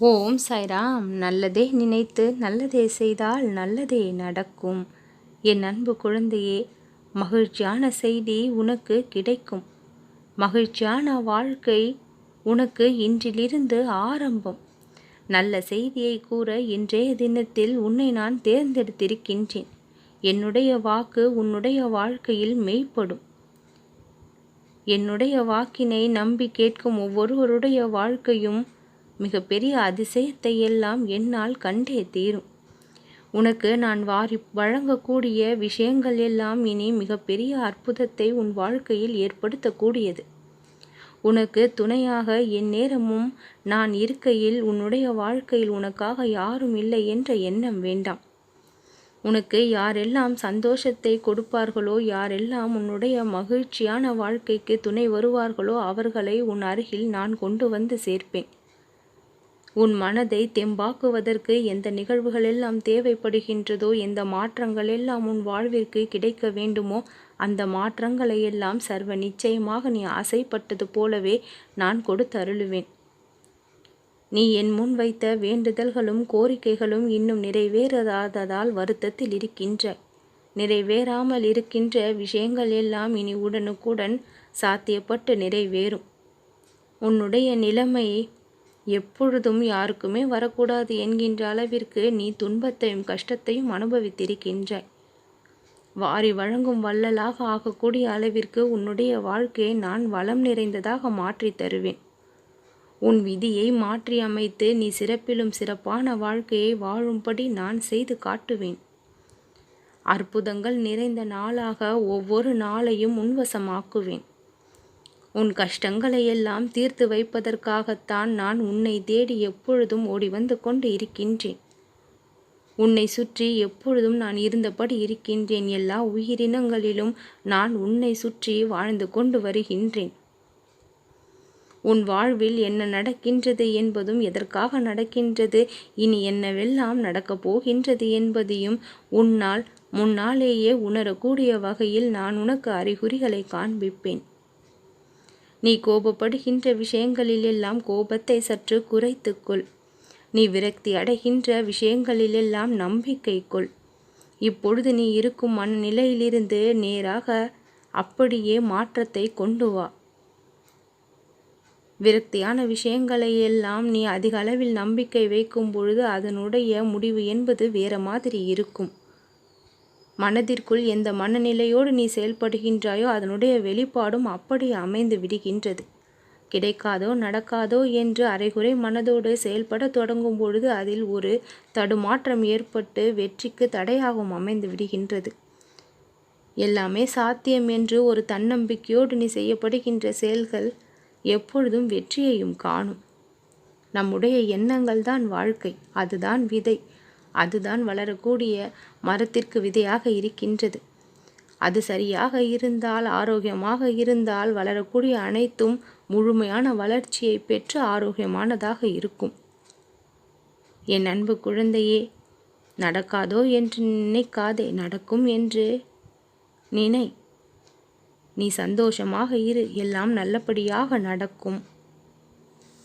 ஓம் சாய்ராம். நல்லதே நினைத்து நல்லதே செய்தால் நல்லதே நடக்கும். என் அன்பு குழந்தையே, மகிழ்ச்சியான செய்தி உனக்கு கிடைக்கும். மகிழ்ச்சியான வாழ்க்கை உனக்கு இன்றிலிருந்து ஆரம்பம். நல்ல செய்தியை கூற இன்றைய தினத்தில் உன்னை நான் தேர்ந்தெடுத்திருக்கின்றேன். என்னுடைய வாக்கு உன்னுடைய வாழ்க்கையில் மெய்ப்படும். என்னுடைய வாக்கினை நம்பி கேட்கும் ஒவ்வொருவருடைய வாழ்க்கையும் மிகப்பெரிய அதிசயத்தை எல்லாம் என்னால் கண்டே தீரும். உனக்கு நான் வாரி வழங்கக்கூடிய விஷயங்கள் எல்லாம் இனி மிகப்பெரிய அற்புதத்தை உன் வாழ்க்கையில் ஏற்படுத்தக்கூடியது. உனக்கு துணையாக என் நேரமும் நான் இருக்கையில் உன்னுடைய வாழ்க்கையில் உனக்காக யாரும் இல்லை என்ற எண்ணம் வேண்டாம். உனக்கு யாரெல்லாம் சந்தோஷத்தை கொடுப்பார்களோ, யாரெல்லாம் உன்னுடைய மகிழ்ச்சியான வாழ்க்கைக்கு துணை வருவார்களோ அவர்களை உன் அருகில் நான் கொண்டு வந்து சேர்ப்பேன். உன் மனதை தெம்பாக்குவதற்கு எந்த நிகழ்வுகள் எல்லாம் தேவைப்படுகின்றதோ, எந்த மாற்றங்கள் எல்லாம் உன் வாழ்விற்கு கிடைக்க வேண்டுமோ, அந்த மாற்றங்களை எல்லாம் சர்வ நிச்சயமாக நீ ஆசைப்பட்டது போலவே நான் கொடுத்து அருளுவேன். நீ என் முன் வைத்த வேண்டுதல்களும் கோரிக்கைகளும் இன்னும் நிறைவேறாததால் வருத்தத்தில் இருக்கின்ற நிறைவேறாமல் இருக்கின்ற விஷயங்கள் எல்லாம் இனி உடனுக்குடன் சாத்தியப்பட்டு நிறைவேறும். உன்னுடைய நிலைமை எப்பொழுதும் யாருக்குமே வரக்கூடாது என்கின்ற அளவிற்கு நீ துன்பத்தையும் கஷ்டத்தையும் அனுபவித்திருக்கின்றாய். வாரி வழங்கும் வள்ளலாக ஆகக்கூடிய அளவிற்கு உன்னுடைய வாழ்க்கையை நான் வளம் நிறைந்ததாக மாற்றி தருவேன். உன் விதியை மாற்றி அமைத்து நீ சிறப்பிலும் சிறப்பான வாழ்க்கையை வாழும்படி நான் செய்து காட்டுவேன். அற்புதங்கள் நிறைந்த நாளாக ஒவ்வொரு நாளையும் உன்வசமாக்குவேன். உன் கஷ்டங்களை எல்லாம் தீர்த்து வைப்பதற்காகத்தான் நான் உன்னை தேடி எப்பொழுதும் ஓடி வந்து கொண்டு இருக்கின்றேன். உன்னை சுற்றி எப்பொழுதும் நான் இருந்தபடி இருக்கின்றேன். எல்லா உயிரினங்களிலும் நான் உன்னை சுற்றி வாழ்ந்து கொண்டு வருகின்றேன். உன் வாழ்வில் என்ன நடக்கின்றது என்பதும், எதற்காக நடக்கின்றது, இனி என்னவெல்லாம் நடக்கப் போகின்றது என்பதையும் உன்னால் முன்னாலேயே உணரக்கூடிய வகையில் நான் உனக்கு அறிகுறிகளை காண்பிப்பேன். நீ கோபப்படுகின்ற விஷயங்களிலெல்லாம் கோபத்தை சற்று குறைத்துக்கொள். நீ விரக்தி அடைகின்ற விஷயங்களிலெல்லாம் நம்பிக்கை கொள். இப்பொழுது நீ இருக்கும் மனநிலையிலிருந்து நேராக அப்படியே மாற்றத்தை கொண்டு வா. விரக்தியான விஷயங்களை எல்லாம் நீ அதிக அளவில் நம்பிக்கை வைக்கும் பொழுது அதனுடைய முடிவு என்பது வேற மாதிரி இருக்கும். மனதிற்குள் எந்த மனநிலையோடு நீ செயல்படுகின்றாயோ அதனுடைய வெளிப்பாடும் அப்படி அமைந்து விடுகின்றது. கிடைக்காதோ நடக்காதோ என்று அரைகுறை மனதோடு செயல்பட தொடங்கும் பொழுது அதில் ஒரு தடுமாற்றம் ஏற்பட்டு வெற்றிக்கு தடையாகவும் அமைந்து விடுகின்றது. எல்லாமே சாத்தியம் என்று ஒரு தன்னம்பிக்கையோடு நீ செய்யப்படுகின்ற செயல்கள் எப்பொழுதும் வெற்றியையும் காணும். நம்முடைய எண்ணங்கள் தான் வாழ்க்கை, அதுதான் விதை, அதுதான் வளரக்கூடிய மரத்திற்கு விதையாக இருக்கின்றது. அது சரியாக இருந்தால், ஆரோக்கியமாக இருந்தால் வளரக்கூடிய அனைத்தும் முழுமையான வளர்ச்சியை பெற்று ஆரோக்கியமானதாக இருக்கும். என் அன்பு குழந்தையே, நடக்காதோ என்று நினைக்காதே, நடக்கும் என்று நினை. நீ சந்தோஷமாக இரு, எல்லாம் நல்லபடியாக நடக்கும்.